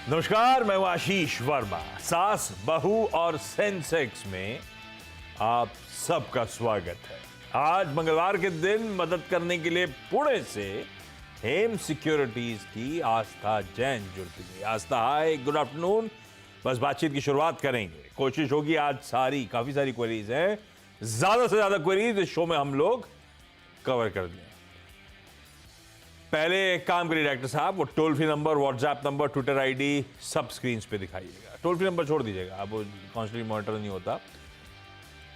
नमस्कार, मैं हूं आशीष वर्मा। सास, बहू और सेंसेक्स में आप सबका स्वागत है। आज मंगलवार के दिन मदद करने के लिए पुणे से हेम सिक्योरिटीज की आस्था जैन जुड़ती है। आस्था, हाय, गुड आफ्टरनून। बस बातचीत की शुरुआत करेंगे। कोशिश होगी आज काफी सारी क्वेरीज हैं, ज्यादा से ज्यादा क्वेरीज इस शो में हम लोग कवर कर दें। पहले एक काम करिए डायरेक्टर साहब, वो toll free number, WhatsApp number, Twitter ID सब स्क्रीन पे दिखाइएगा। टोल फ्री नंबर छोड़ दीजिएगा, अब वो कॉन्स्टेंटली मॉनिटर नहीं होता।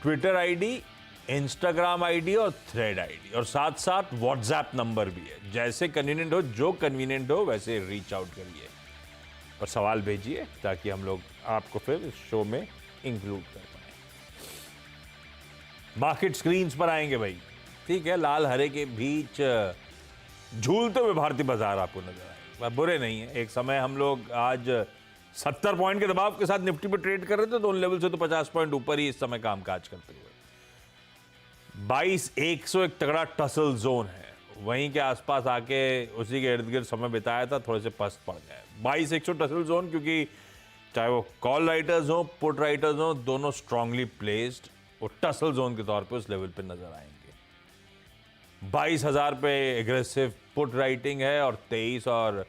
ट्विटर आईडी, इंस्टाग्राम आईडी और थ्रेड आईडी, और साथ साथ व्हाट्सएप नंबर भी है। जैसे कन्वीनियंट हो, जो कन्वीनियंट हो वैसे रीच आउट करिए और सवाल भेजिए ताकि हम लोग आपको फिर इस शो में इंक्लूड कर पाए। मार्केट स्क्रीन्स पर आएंगे भाई, ठीक है। लाल हरे के बीच झूलते हुए भारतीय बाजार आपको नजर आएंगे, बुरे नहीं है। एक समय हम लोग आज 70 पॉइंट के दबाव के साथ निफ्टी पे ट्रेड कर रहे थे, तो उन लेवल से तो 50 पॉइंट ऊपर ही इस समय कामकाज करते हुए 22,100 एक तगड़ा टसल जोन है। वहीं के आसपास आके उसी के इर्द गिर्द समय बिताया था, थोड़े से पस्त पड़ गए 22,100 टसल जोन, क्योंकि चाहे वो कॉल राइटर्स हो, पुट राइटर्स हो, दोनों स्ट्रांगली प्लेस्ड वो टसल जोन के तौर पे उस लेवल पे नजर आएंगे। 22,000 पे एग्रेसिव पुट राइटिंग है और 23 और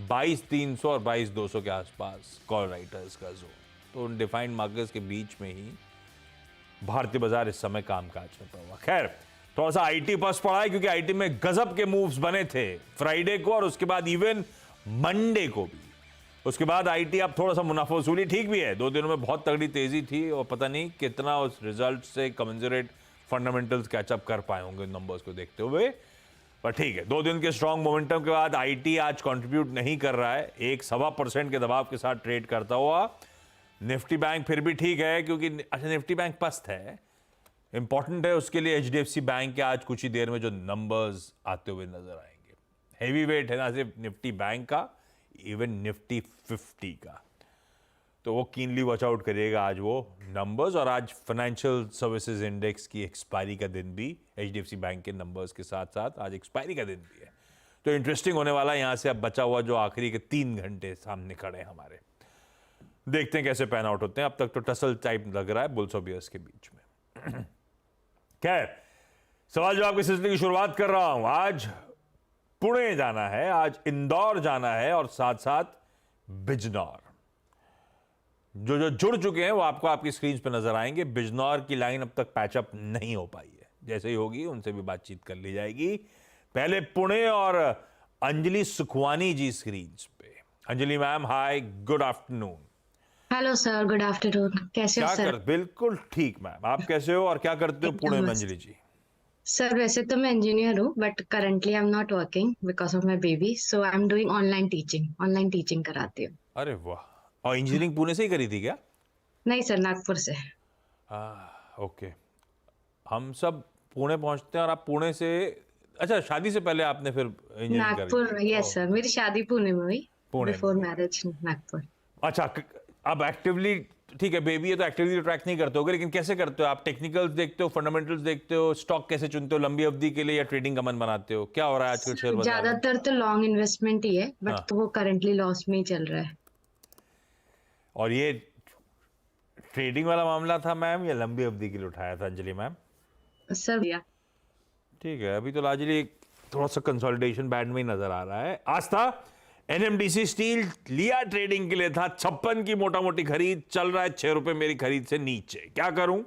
22,300 और 22,200 के आसपास कॉल राइटर्स का जोन। तो उन डिफाइंड मार्कर्स के बीच में ही भारतीय बाजार इस समय कामकाज करता हुआ। खैर, थोड़ा सा आईटी पस पड़ा है, क्योंकि आईटी में गजब के मूव्स बने थे फ्राइडे को और उसके बाद इवन मंडे को भी। उसके बाद आईटी अब थोड़ा सा मुनाफा वसूली ठीक भी है। 2 दिनों में बहुत तगड़ी तेजी थी और पता नहीं कितना उस रिजल्ट से कमेंसरेट फंडामेंटल्स कैचअप कर पाए होंगे नंबर्स को देखते हुए, पर ठीक है। 2 दिन के स्ट्रांग मोमेंटम के बाद आईटी आज कंट्रीब्यूट नहीं कर रहा है, 1.25% के दबाव के साथ ट्रेड करता हुआ। निफ्टी बैंक फिर भी ठीक है, क्योंकि अच्छा निफ्टी बैंक पस्त है, इंपॉर्टेंट है उसके लिए एचडीएफसी बैंक के आज कुछ ही देर में जो नंबर्स आते हुए नजर आएंगे। हैवी वेट है ना सिर्फ निफ्टी बैंक का, इवन निफ्टी 50 का, तो वो कीनली वॉच आउट करिएगा आज वो नंबर्स। और आज फाइनेंशियल सर्विसेज इंडेक्स की एक्सपायरी का दिन भी एचडीएफसी बैंक के नंबर्स के साथ साथ आज एक्सपायरी का दिन भी है, तो इंटरेस्टिंग होने वाला है। यहां से अब बचा हुआ जो आखिरी के 3 घंटे सामने खड़े हैं हमारे, देखते हैं कैसे पैन आउट होते हैं। अब तक तो टसल टाइप लग रहा है बुल्स और बियर्स के बीच में। खैर, सवाल जवाब के सिलसिले की शुरुआत कर रहा हूं। आज पुणे जाना है, आज इंदौर जाना है और साथ साथ बिजनौर। जो जुड़ चुके हैं वो आपको आपकी स्क्रीन पे नजर आएंगे। बिजनौर की लाइन अब तक पैचअप नहीं हो पाई है, जैसे ही होगी उनसे भी बातचीत कर ली जाएगी। पहले पुणे और अंजलि सुखवानी जी स्क्रीन पे। Anjali ma'am, hi, good afternoon. Hello sir, good afternoon. कैसे हो सर? बिल्कुल ठीक मैम, आप कैसे हो और क्या करते हो पुणे में अंजलि जी? सर, वैसे तो मैं इंजीनियर हूँ, but currently I am not working because of my baby, so I am doing online teaching कराती हूँ। अरे वाह, और इंजीनियरिंग पुणे से ही करी थी क्या? नहीं सर, नागपुर से। ओके, हम सब पुणे पहुंचते हैं और आप पुणे से, अच्छा शादी से पहले आपने फिर इंजीनियरिंग करी? नागपुर, यस सर, मेरी शादी पुणे में हुई, पुणे बिफोर में। मैरिज नागपुर। अच्छा, अब एक्टिवली, ठीक है बेबी है तो एक्टिवली ट्रैक नहीं करते होगे, लेकिन कैसे करते हो आप? टेक्निकल्स देखते हो, फंडामेंटल्स देखते हो, स्टॉक कैसे चुनते हो लंबी अवधि के लिए, या ट्रेडिंग का मन बनाते हो? क्या हो रहा है आजकल शेयर बाजार में? ज्यादातर तो लॉन्ग इन्वेस्टमेंट ही है, बट हाँ। तो वो करंटली लॉस में ही चल रहा है। और ये ट्रेडिंग वाला मामला था मैम, या लंबी अवधि के लिए उठाया था अंजलि मैम? सर भैया ठीक है, अभी तो लाजली थोड़ा सा कंसोलिडेशन बैंड में ही नजर आ रहा है। आस्था, एनएमडीसी स्टील लिया ट्रेडिंग के लिए था, 56 की मोटा मोटी खरीद, चल रहा है 6 रुपए मेरी खरीद से नीचे, क्या करूं?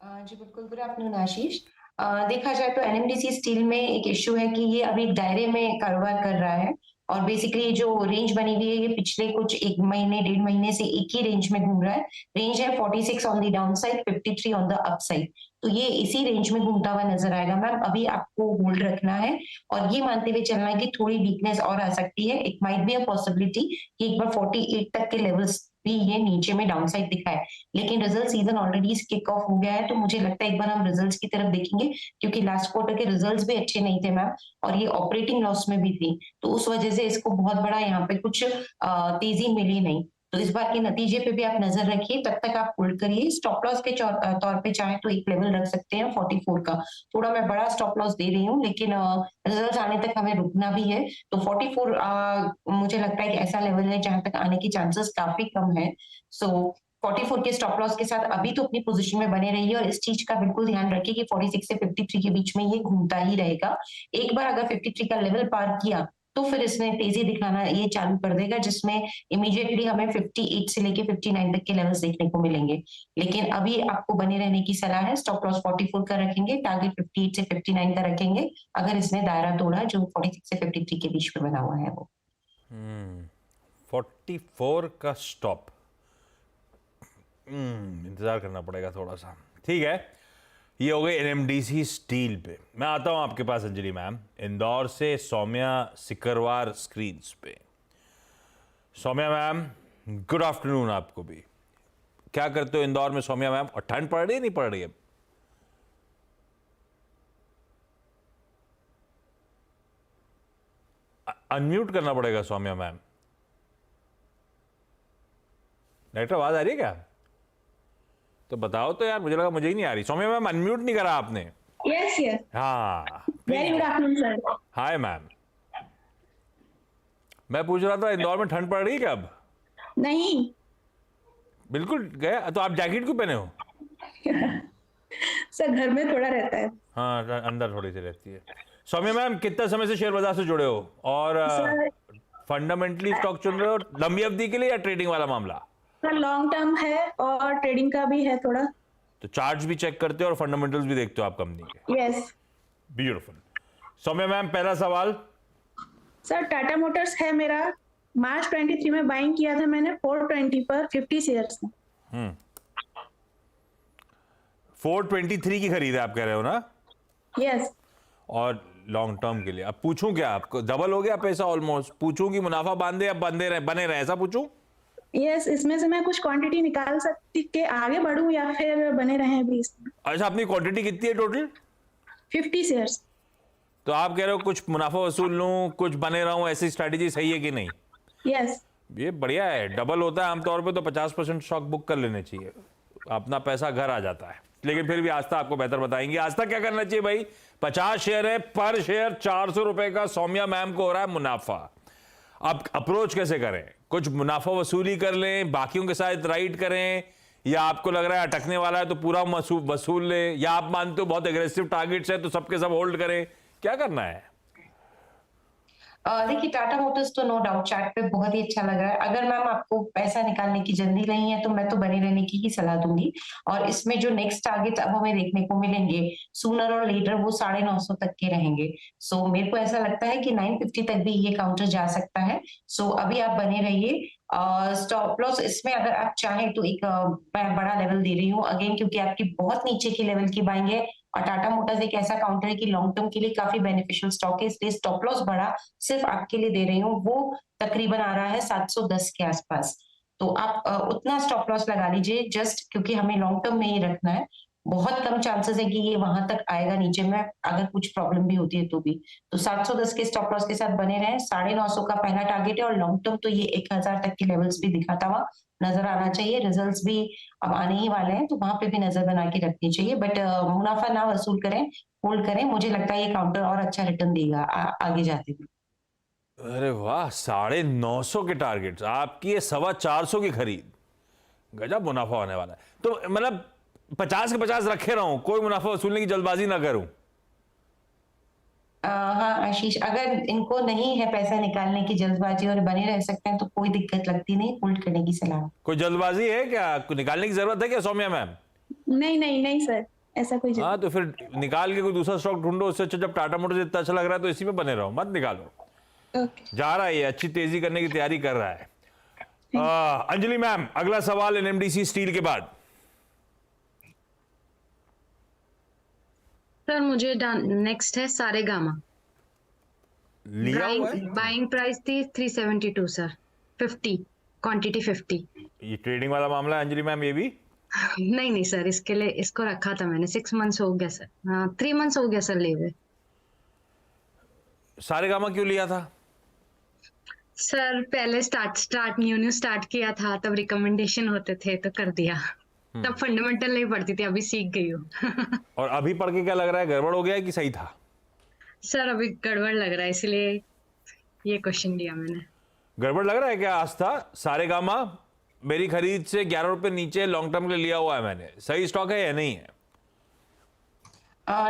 जी बिल्कुल, गुड आफ्टरनून आशीष। देखा जाए तो एनएमडीसी स्टील में एक इश्यू है कि ये अभी एक दायरे में कारोबार कर रहा है, और बेसिकली जो रेंज बनी हुई है ये पिछले कुछ 1 महीने 1.5 महीने से एक ही रेंज में घूम रहा है। रेंज है 46 on the down side, 53 on the up side, तो ये इसी रेंज में घूमता हुआ नजर आएगा मैम। अभी आपको होल्ड रखना है और ये मानते हुए चलना है कि थोड़ी वीकनेस और आ सकती है। It might be a possibility कि एक बार 48 तक के लेवल्स भी ये नीचे में डाउनसाइड दिखाए, लेकिन result season already kick off हो गया है, तो मुझे लगता है एक बार हम रिजल्ट्स की तरफ देखेंगे, क्योंकि लास्ट क्वार्टर के रिजल्ट्स भी अच्छे नहीं थे मैम, और ये ऑपरेटिंग लॉस में भी थी, तो उस वजह से इसको बहुत बड़ा यहाँ पे कुछ तेजी मिली नहीं। तो इस बार के नतीजे पे भी आप नजर रखिए, तब तक आप होल्ड करिए। स्टॉप लॉस के तौर पे चाहे तो एक लेवल रख सकते हैं 44 का। थोड़ा मैं बड़ा स्टॉप लॉस दे रही हूँ, लेकिन रिजल्ट आने तक हमें रुकना भी है। तो 44 मुझे लगता है कि ऐसा लेवल है जहां तक आने की चांसेस काफी कम है। सो 44 के स्टॉप लॉस के साथ अभी तो अपनी पोजीशन में बने रहिए, और इस चीज का बिल्कुल ध्यान रखिए कि 46 से 53 के बीच में ये घूमता ही रहेगा। एक बार अगर 53 का लेवल पार किया तो फिर इसने तेजी दिखाना ये चालू कर देगा, जिसमें इमीडिएटली हमें 58 से लेके 59 तक के लेवल्स देखने को मिलेंगे। लेकिन अभी आपको बने रहने की सलाह है। स्टॉप लॉस 44 का रखेंगे, टारगेट 58 से 59 का रखेंगे अगर इसने दायरा तोड़ा जो 46 से 53 के बीच में बना हुआ है वो। 44 का स्टॉप, इंतजार करना पड़ेगा थोड़ा सा। ठीक है, ये हो गए एनएमडीसी स्टील पे। मैं आता हूं आपके पास अंजलि मैम, इंदौर से सौम्या सिकरवार स्क्रीन्स पे। सौम्या मैम, गुड आफ्टरनून आपको भी। क्या करते हो इंदौर में सौम्या मैम, और ठंड पड़ रही है नहीं पड़ रही है? अनम्यूट करना पड़ेगा सौम्या मैम। डायरेक्टर आवाज आ रही है क्या? तो बताओ तो यार, मुझे लगा मुझे ही नहीं आ रही। सौम्या मैम अनम्यूट नहीं करा आपने? यस यस, हाँ, very good afternoon sir. Hi ma'am. मैं पूछ रहा था इंदौर में ठंड पड़ रही है क्या अब? नहीं बिल्कुल गया तो आप जैकेट क्यों पहने हो? सर, घर में थोड़ा रहता है। हाँ, अंदर थोड़ी सी रहती है। सौम्या मैम, कितना समय से शेयर बाजार से जुड़े हो, और सर फंडामेंटली स्टॉक चुन रहे हो लंबी अवधि के लिए या ट्रेडिंग वाला मामला? सर लॉन्ग टर्म है और ट्रेडिंग का भी है थोड़ा। तो चार्ट्स भी चेक करते हो और फंडामेंटल्स भी देखते हो आप कंपनी के? यस। ब्यूटीफुल। सौम्या मैम, पहला सवाल। सर टाटा मोटर्स है मेरा, मार्च 23 में बाइंग किया था मैंने 420 पर 50 शेयर्स में। 423 की खरीद है आप कह रहे हो ना? यस। और लॉन्ग टर्म के लिए अब पूछूं क्या आपको? डबल हो गया पैसा ऑलमोस्ट। पूछूं कि मुनाफा बांधे या बंधे रहे, बने रहे, ऐसा पूछूं? यस, इसमें से मैं कुछ क्वांटिटी निकाल सकती के आगे बढ़ूं या फिर बने रहे अभी इसमें? अच्छा, अपनी क्वांटिटी कितनी है टोटल? 50 शेयर्स। तो आप कह रहे हो कुछ मुनाफा वसूल लूं, कुछ बने रहूं, ऐसी स्ट्रैटेजी सही है कि नहीं? यस। ये बढ़िया है। डबल होता है आमतौर पे तो 50% स्टॉक बुक कर लेने चाहिए, अपना पैसा घर आ जाता है। लेकिन फिर भी आस्था आपको बेहतर बताएंगे। आस्था क्या करना चाहिए भाई? 50 शेयर है, पर शेयर 400 रुपए का सौम्या मैम को हो रहा है मुनाफा। अब अप्रोच कैसे करें? कुछ मुनाफा वसूली कर लें, बाकियों के साथ राइड करें, या आपको लग रहा है अटकने वाला है तो पूरा वसूल लें, या आप मानते हो बहुत एग्रेसिव टारगेट्स है तो सबके सब होल्ड करें? क्या करना है? देखिए, टाटा मोटर्स तो नो डाउट चार्ट पे बहुत ही अच्छा लग रहा है। अगर मैम आपको पैसा निकालने की जल्दी नहीं है तो मैं तो बने रहने की ही सलाह दूंगी। और इसमें जो नेक्स्ट टारगेट अब हमें देखने को मिलेंगे सूनर और लेटर, वो 950 तक के रहेंगे। सो मेरे को ऐसा लगता है कि 950 तक भी ये काउंटर जा सकता है। सो अभी आप बने रहिए। स्टॉप लॉस इसमें अगर आप चाहें तो एक मैं बड़ा लेवल दे रही हूँ अगेन, क्योंकि आपकी बहुत नीचे की लेवल की बाइंग है, और टाटा मोटर्स एक ऐसा काउंटर है कि लॉन्ग टर्म के लिए काफी बेनिफिशियल स्टॉक है, इसलिए स्टॉप लॉस बड़ा सिर्फ आपके लिए दे रही हूँ। वो तकरीबन आ रहा है 710 के आसपास। तो आप उतना स्टॉप लॉस लगा लीजिए, जस्ट क्योंकि हमें लॉन्ग टर्म में ही रखना है। बहुत कम चांसेस है कि ये वहां तक आएगा नीचे में, अगर कुछ प्रॉब्लम भी होती है तो भी। तो 710 के स्टॉप लॉस के साथ बने रहे। 950 का पहला टारगेट है, और लॉन्ग टर्म तो ये 1000 तक के लेवल्स भी दिखाता हुआ नजर आना चाहिए। रिजल्ट्स भी अब आने ही वाले हैं, तो वहां पे भी नजर बना के रखनी चाहिए। बट मुनाफा ना वसूल करें, होल्ड करें। मुझे लगता है ये काउंटर और अच्छा रिटर्न देगा आगे जाते हुए। अरे वाह, 950 के टारगेट्स, आपकी ये 425 की खरीद, गजब मुनाफा होने वाला है। तो मतलब 50 के 50 रखे रहूं, कोई मुनाफा वसूलने की जल्दबाजी ना करूं? हाँ आशीष, अगर इनको नहीं है पैसा निकालने की जल्दबाजी और बने रह सकते हैं तो कोई दिक्कत लगती नहीं, होल्ड करने की सलाह। कोई जल्दबाजी है क्या? निकालने की जरूरत है क्या सौम्या मैम? नहीं नहीं नहीं सर, ऐसा कोई हाँ, तो फिर निकाल के कोई दूसरा स्टॉक ढूंढो। उससे अच्छा, जब टाटा मोटर्स इतना अच्छा लग रहा है तो इसी में बने रहो, मत निकालो। ओके। जा रहा है ये, अच्छी तेजी करने की तैयारी कर रहा है। अंजलि मैम, अगला सवाल एनएमडीसी स्टील के बाद। सर मुझे नेक्स्ट है सारेगामा। लिया हुआ है? बाइंग प्राइस थी 372 सर, 50 क्वांटिटी 50। ये ट्रेडिंग वाला मामला है अंजलि मैम, ये भी? नहीं नहीं सर, इसके लिए इसको रखा था मैंने, 6 मंथ्स हो गया सर, 3 मंथ्स हो गया सर लिए हुए। सारेगामा क्यों लिया था? सर पहले स्टार्ट न्यू स्टार्ट किया था, तब रिकमेंडेशन होते थे तो कर दिया। तब फंडामेंटल नहीं पढ़ती थी, अभी सीख गई हूँ। और अभी पढ़ के क्या लग रहा है, गड़बड़ हो गया है कि सही था? सर अभी गड़बड़ लग रहा है, इसलिए ये क्वेश्चन लिया मैंने। गड़बड़ लग रहा है क्या आस्था? सारेगामा मेरी खरीद से 11 रुपए नीचे लॉन्ग टर्म के लिए लिया हुआ है मैंने, सही स्टॉक है या नहीं है?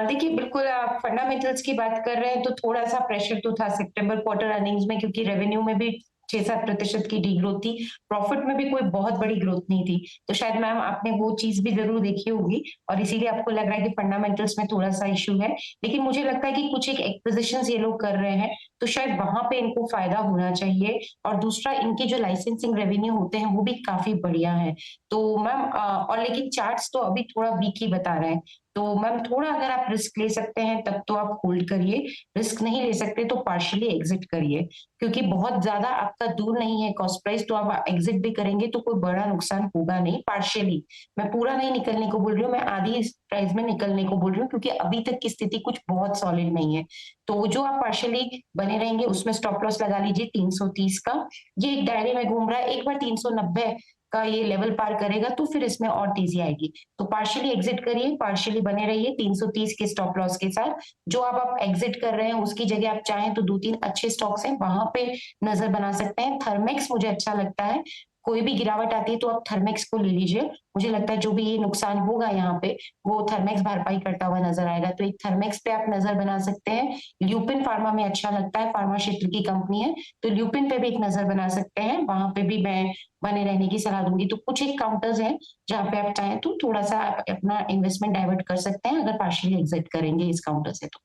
देखिए बिल्कुल आप फंडामेंटल्स की बात कर रहे हैं तो थोड़ा सा प्रेशर तो था सितंबर क्वार्टर अर्निंग्स में, क्योंकि रेवेन्यू में भी 6-7% की डी ग्रोथ थी, प्रॉफिट में भी कोई बहुत बड़ी ग्रोथ नहीं थी। तो शायद मैम आपने वो चीज भी जरूर देखी होगी और इसीलिए आपको लग रहा है कि फंडामेंटल्स में थोड़ा सा इशू है। लेकिन मुझे लगता है कि कुछ एक एक्विजिशंस ये लोग कर रहे हैं तो शायद वहां पे इनको फायदा होना चाहिए। और दूसरा, इनके जो लाइसेंसिंग रेवेन्यू होते हैं वो भी काफी बढ़िया है। तो मैम और लेकिन चार्ट्स तो अभी थोड़ा वीक ही बता रहे हैं। तो मैम थोड़ा अगर आप रिस्क ले सकते हैं तब तो आप होल्ड करिए, रिस्क नहीं ले सकते तो पार्शियली एग्जिट करिए, क्योंकि बहुत ज्यादा आपका दूर नहीं है कॉस्ट प्राइस, तो आप एग्जिट भी करेंगे तो कोई बड़ा नुकसान होगा नहीं। पार्शियली, मैं पूरा नहीं निकलने को बोल रही हूँ, मैं आधी प्राइस में निकलने को बोल रही हूँ, क्योंकि अभी तक की स्थिति कुछ बहुत सॉलिड नहीं है। तो जो आप पार्शियली बने रहेंगे उसमें स्टॉप लॉस लगा लीजिए 330 का, ये एक दायरे में घूम रहा है, एक बार 390 का ये लेवल पार करेगा तो फिर इसमें और तेजी आएगी। तो पार्शियली एग्जिट करिए, पार्शियली बने रहिए 330 के स्टॉप लॉस के साथ। जो आप एग्जिट कर रहे हैं उसकी जगह आप चाहें तो 2-3 अच्छे स्टॉक्स हैं वहां पे नजर बना सकते हैं। थर्मेक्स मुझे अच्छा लगता है, कोई भी गिरावट आती है तो आप थर्मेक्स को ले लीजिए, मुझे लगता है जो भी ये नुकसान होगा यहाँ पे वो थर्मेक्स भरपाई करता हुआ नजर आएगा। तो एक थर्मेक्स पे आप नजर बना सकते हैं। ल्यूपिन फार्मा में अच्छा लगता है, फार्मा क्षेत्र की कंपनी है, तो ल्यूपिन पे भी एक नजर बना सकते हैं, वहां पे भी मैं बने रहने की सलाह दूंगी। तो कुछ एक काउंटर्स हैं जहाँ पे आप चाहें तो थोड़ा सा आप अपना इन्वेस्टमेंट डाइवर्ट कर सकते हैं अगर पार्शियली एग्जिट करेंगे इस काउंटर से तो।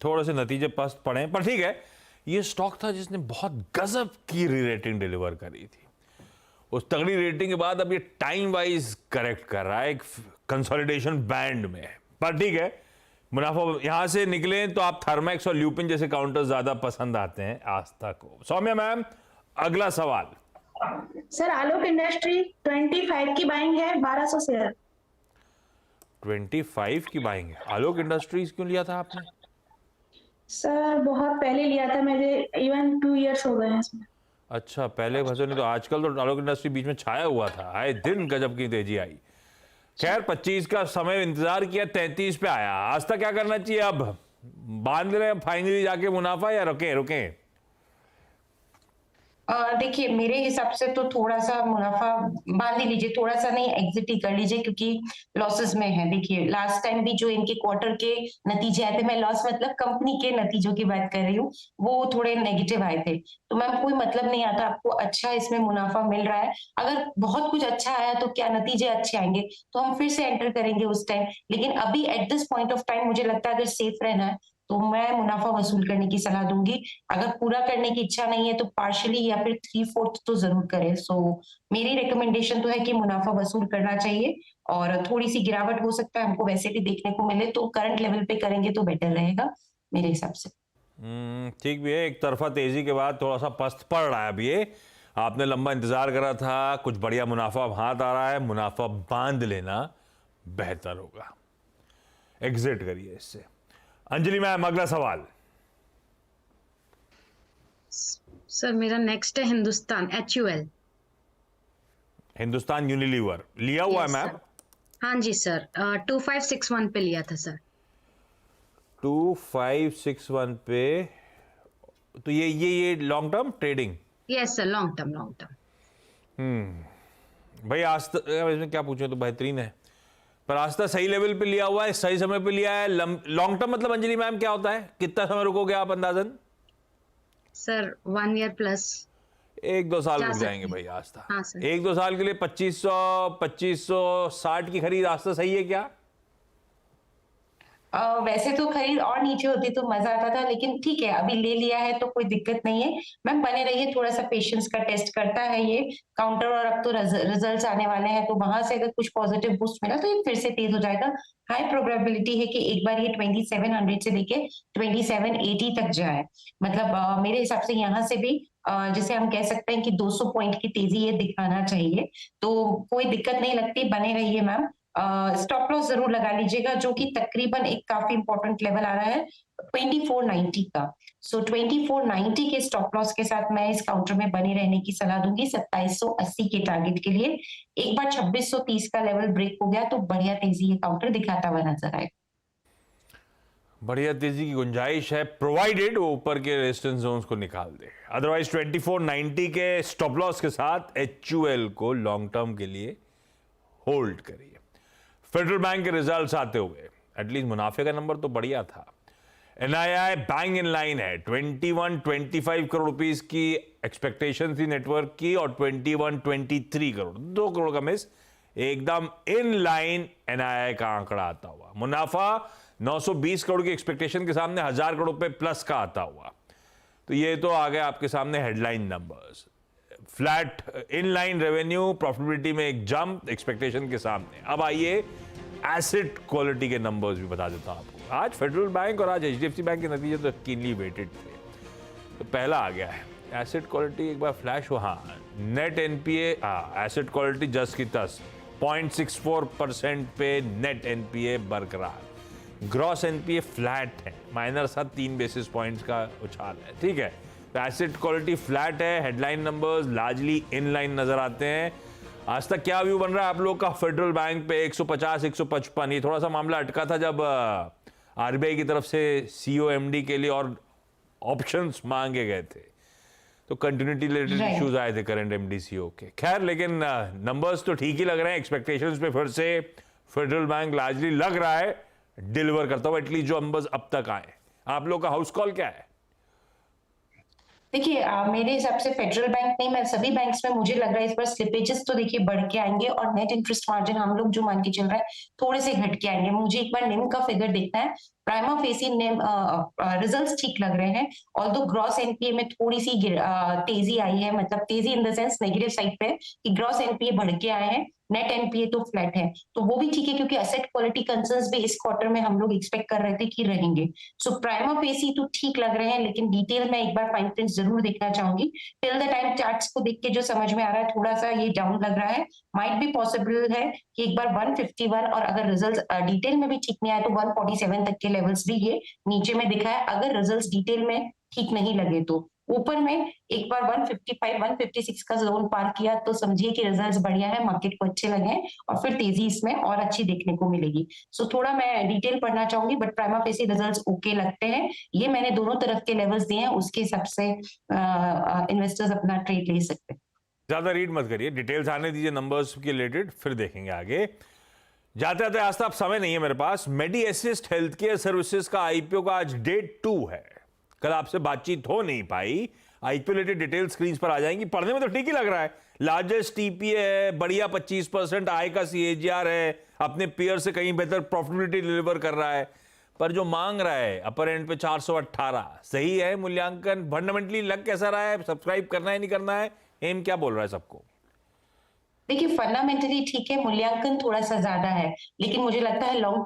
थोड़े से नतीजे पस्त पड़े पर ठीक है। ये स्टॉक था जिसने बहुत गजब की री रेटिंग डिलीवर करी थी, उस तगड़ी रेटिंग के बाद अब ये टाइम वाइज करेक्ट कर रहा है, एक कंसोलिडेशन बैंड में है। पर ठीक है, मुनाफा यहां से निकले तो आप थर्मेक्स और ल्यूपिन जैसे काउंटर ज्यादा पसंद आते हैं आस्था को। सौम्या मैम, अगला सवाल। सर आलोक इंडस्ट्री 25 की बाइंग है, 1200 शेयर। 25 की बाइंग है। आलोक इंडस्ट्रीज क्यों लिया था आपने? सर बहुत पहले लिया था, मेरे इवन 2 इयर्स हो गए हैं इसमें। अच्छा, पहले फंसे नहीं तो आजकल तो आलोक इंडस्ट्री बीच में छाया हुआ था, आए दिन गजब की तेजी आई। खैर 25 का समय इंतजार किया, 33 पे आया। आस्था क्या करना चाहिए अब? बांध रहे हैं फाइनली जाके मुनाफा या रुके रुके? देखिए मेरे हिसाब से तो थोड़ा सा मुनाफा बांध ही लीजिए, थोड़ा सा नहीं एग्जिट ही कर लीजिए, क्योंकि लॉसेस में है। देखिए लास्ट टाइम भी जो इनके क्वार्टर के नतीजे आए थे, मैं लॉस मतलब कंपनी के नतीजों की बात कर रही हूँ, वो थोड़े नेगेटिव आए थे। तो मैम कोई मतलब नहीं आता, आपको अच्छा इसमें मुनाफा मिल रहा है, अगर बहुत कुछ अच्छा आया तो क्या नतीजे अच्छे आएंगे तो हम फिर से एंटर करेंगे उस टाइम। लेकिन अभी at this point of time मुझे लगता है अगर सेफ रहना है तो मैं मुनाफा वसूल करने की सलाह दूंगी। अगर पूरा करने की इच्छा नहीं है तो पार्शियली या फिर 3/4 तो जरूर करें। सो मेरी रिकमेंडेशन तो है कि मुनाफा वसूल करना चाहिए, और थोड़ी सी गिरावट हो सकता है हमको वैसे भी देखने को मिले तो करंट लेवल पे करेंगे तो बेटर रहेगा मेरे हिसाब से। ठीक भी है, एक तरफा तेजी के बाद थोड़ा सा पस्त पड़ रहा है। अब ये आपने लंबा इंतजार करा था, कुछ बढ़िया मुनाफा अब हाथ आ रहा है, मुनाफा बांध लेना बेहतर होगा, एग्जिट करिए इससे। अंजलि मैम, अगला सवाल। सर मेरा नेक्स्ट है हिंदुस्तान HUL। हिंदुस्तान यूनिलीवर लिया हुआ है Yes, मैम? sir. हाँ जी सर, 2561 पे लिया था सर। 2561 पे, तो ये long term trading? Yes sir, long term. भाई आस्था इसमें क्या पूछूं, तो बेहतरीन है, पर आस्था सही लेवल पे लिया हुआ है, सही समय पे लिया है। लॉन्ग टर्म मतलब अंजलि मैम क्या होता है, कितना समय रुकोगे आप अंदाजन? Sir 1 year plus. 1-2 साल जा रुक सकते जाएंगे हैं। भाई आस्था। हाँ सर। 1-2 साल के लिए 2560 की खरीद आस्था सही है क्या? वैसे तो खरीद और नीचे होती तो मजा आता था, लेकिन ठीक है अभी ले लिया है तो कोई दिक्कत नहीं है। मैम बने रहिए, थोड़ा सा पेशेंस का टेस्ट करता है ये काउंटर, और अब तो रिजल्ट्स आने वाले हैं तो वहां से अगर कुछ पॉजिटिव बूस्ट मिला तो ये फिर से तेज हो जाएगा। हाई प्रोबेबिलिटी है कि एक बार ये 2700 से लेके 2780 तक जाए। मतलब मेरे हिसाब से यहाँ से भी जैसे हम कह सकते हैं कि 200 पॉइंट की तेजी ये दिखाना चाहिए, तो कोई दिक्कत नहीं लगती, बने रहिए मैम। स्टॉप लॉस जरूर लगा लीजिएगा, जो कि तकरीबन एक काफी इंपॉर्टेंट लेवल आ रहा है 2490 का। सो 2490 के स्टॉप लॉस के साथ मैं इस काउंटर में बने रहने की सलाह दूंगी 2780 के टारगेट के लिए। एक बार 2630 का लेवल ब्रेक हो गया तो बढ़िया तेजी ये काउंटर दिखाता हुआ नजर आएगा। बढ़िया तेजी की गुंजाइश है, प्रोवाइडेड वो ऊपर के रेजिस्टेंस जोन्स को निकाल दे। अदरवाइज 2490 के स्टॉप लॉस के साथ HUL को लॉन्ग टर्म के लिए होल्ड करिए। फेडरल बैंक के रिजल्ट्स आते हुए एटलीस्ट मुनाफे का नंबर तो बढ़िया था। NII बैंग इन लाइन है, 2125 करोड़ रुपीस की एक्सपेक्टेशन थी नेटवर्क की और 2123 करोड़, 2 करोड़ का मिस, एकदम इन लाइन NII का आंकड़ा आता हुआ। मुनाफा 920 करोड़ की एक्सपेक्टेशन के सामने 1000 करोड़ रुपए प्लस का आता हुआ। तो ये तो आ गया आपके सामने headline numbers. Flat in line revenue, profitability में एक जंप एक्सपेक्टेशन के सामने। अब आइए एसेट क्वालिटी के नंबर्स भी बता देता हूं आपको। आज फेडरल बैंक और आज HDFC बैंक के नतीजे तो कीनली वेटेड थे। तो पहला आ गया है एसेट क्वालिटी, एक बार फ्लैश हो। हाँ, नेट NPA, एसेट क्वालिटी जस की तस, 0.64% पे नेट NPA बरकरार। ग्रॉस NPA फ्लैट है, माइनर सा 3 बेसिस पॉइंट्स का उछाल है, ठीक है। तो एसेट क्वालिटी फ्लैट है, headline numbers largely in line नजर आते हैं। आज तक क्या व्यू बन रहा है आप लोग का फेडरल बैंक पे? 150 155, ये थोड़ा सा मामला अटका था जब RBI की तरफ से CEO MD के लिए और ऑप्शंस मांगे गए थे, तो कंटिन्यूटी रिलेटेड इश्यूज आए थे करंट MD CEO के। खैर, लेकिन नंबर्स तो ठीक ही लग रहे हैं। एक्सपेक्टेशंस पे फिर से फेडरल बैंक लार्जली लग रहा है डिलीवर करता हुआ, एटलीस्ट जो नंबर्स अब तक आए। आप लोग का हाउस कॉल क्या है? देखिए मेरे हिसाब से फेडरल बैंक नहीं, मैं सभी बैंक्स में मुझे लग रहा है इस बार स्लिपेजेस तो देखिए बढ़ के आएंगे और नेट इंटरेस्ट मार्जिन हम लोग जो मान के चल रहा है थोड़े से घट के आएंगे। मुझे एक बार निम का फिगर देखना है। प्राइमा फेसी निम रिजल्ट्स ठीक लग रहे हैं, ऑल्दो ग्रॉस एनपीए में थोड़ी सी तेजी आई है, मतलब तेजी in the sense negative side पे कि ग्रॉस एनपीए बढ़ के आए हैं, नेट एनपीए तो फ्लैट है, तो वो भी ठीक है क्योंकि असेट क्वालिटी कंसर्न्स भी इस क्वार्टर में हम लोग एक्सपेक्ट कर रहे थे कि रहेंगे। सो प्राइमा फेसी तो ठीक लग रहे हैं, लेकिन डिटेल में एक बार फाइन प्रिंट जरूर देखना चाहूंगी। टिल द टाइम चार्ट्स को देख के जो समझ में आ रहा है थोड़ा सा ये डाउन लग रहा है। माइट भी पॉसिबल है कि एक बार 151 और अगर रिजल्ट डिटेल में भी ठीक नहीं आए तो 147 तक के लेवल्स भी ये नीचे में दिखा है। अगर रिजल्ट डिटेल में ठीक नहीं लगे तो ऊपर में एक बार 155 156 का जोन पार किया तो समझिए कि रिजल्ट्स बढ़िया है, मार्केट को अच्छे लगे और फिर तेजी इसमें और अच्छी देखने को मिलेगी। सो थोड़ा मैं डिटेल पढ़ना चाहूंगी, but prima facie results okay लगते हैं। ये मैंने दोनों तरफ के लेवल्स दिए हैं, उसके हिसाब से इन्वेस्टर्स अपना ट्रेड ले सकते हैं। ज्यादा रीड मत करिए, डिटेल्स आने दीजिए नंबर्स के रिलेटेड, फिर देखेंगे आगे। जाते जाते आज तक समय नहीं है मेरे पास। मेडी असिस्ट हेल्थ केयर सर्विसेज का IPO का आज डे 2 है। कल आपसे बातचीत हो नहीं पाई। IPO रिलेटेड डिटेल स्क्रीन पर आ जाएंगी। पढ़ने में तो ठीक ही लग रहा है, लार्जेस्ट TPA है, बढ़िया 25% आय का CAGR है, अपने पीयर से कहीं बेहतर प्रॉफिटेबिलिटी डिलीवर कर रहा है, पर जो मांग रहा है अपर एंड पे 418, सही है मूल्यांकन? फंडामेंटली लग कैसा रहा है? सब्सक्राइब करना है नहीं करना है? एम क्या बोल रहा है सबको? देखिए फंडामेंटली ठीक है, मूल्यांकन थोड़ा सा ज्यादा है, लेकिन मुझे लगता है लॉन्ग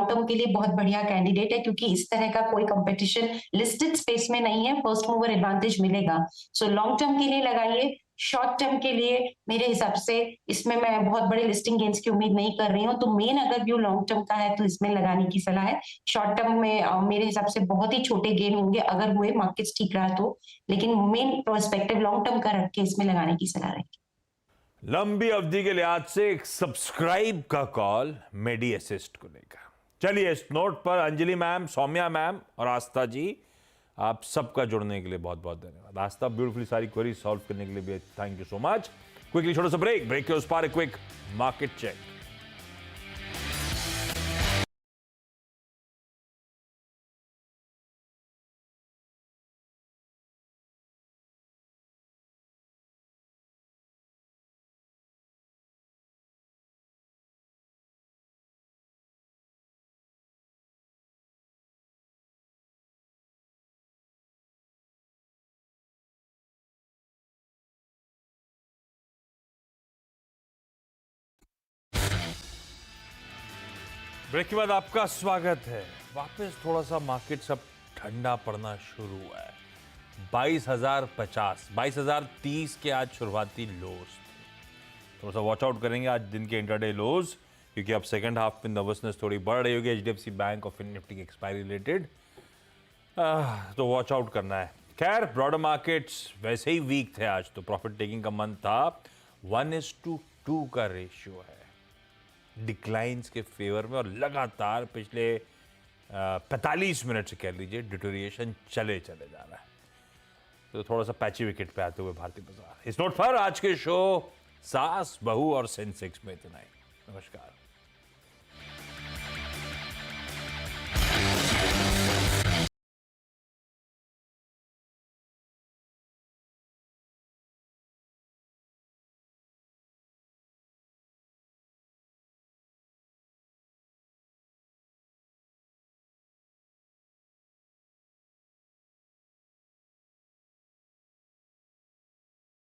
टर्म के लिए बहुत बढ़िया कैंडिडेट है क्योंकि इस तरह का कोई कंपटीशन लिस्टेड स्पेस में नहीं है, फर्स्ट मूवर एडवांटेज मिलेगा। सो लॉन्ग टर्म के लिए लगाइए। शॉर्ट टर्म के लिए मेरे हिसाब से इसमें मैं बहुत बड़े लिस्टिंग गेन्स की उम्मीद नहीं कर रही हूँ, तो मेन अगर व्यू लॉन्ग टर्म का है तो इसमें लगाने की सलाह है। शॉर्ट टर्म में मेरे हिसाब से बहुत ही छोटे गेन होंगे अगर हुए, मार्केट्स ठीक रहा तो, लेकिन मेन पर्सपेक्टिव लॉन्ग टर्म का रख के इसमें लगाने की सलाह रहेगी। लंबी अवधि के लिहाज से एक सब्सक्राइब का कॉल मेडी असिस्ट को लेकर। चलिए, इस नोट पर अंजलि मैम, सौम्या मैम और आस्था जी, आप सबका जुड़ने के लिए बहुत बहुत धन्यवाद। आस्था, ब्यूटीफुली सारी क्वेरी सॉल्व करने के लिए भी thank you so much. Quickly छोटा सा ब्रेक के उस पार क्विक मार्केट चेक। ब्रेक के बाद आपका स्वागत है वापस। थोड़ा सा मार्केट सब ठंडा पड़ना शुरू हुआ है। 22,050 22,030 के आज शुरुआती लोज थे। थोड़ा सा वॉच आउट करेंगे आज दिन के इंटरडे लोज, क्योंकि अब सेकंड हाफ में नर्वसनेस थोड़ी बढ़ रही होगी HDFC बैंक और फिन निफ्टी की एक्सपायरी रिलेटेड। तो वॉच आउट करना है। खैर ब्रॉडर मार्केट्स वैसे ही वीक थे आज, तो प्रॉफिट टेकिंग का मंथ था। 1:2 का रेशियो है डिक्लाइंस के फेवर में, और लगातार पिछले 45 मिनट से कह लीजिए डिटोरिएशन चले जा रहा है। तो थोड़ा सा पैची विकेट पे आते हुए भारतीय बाजार। इस नोट पर आज के शो सास बहू और सेंसेक्स में इतना ही। नमस्कार।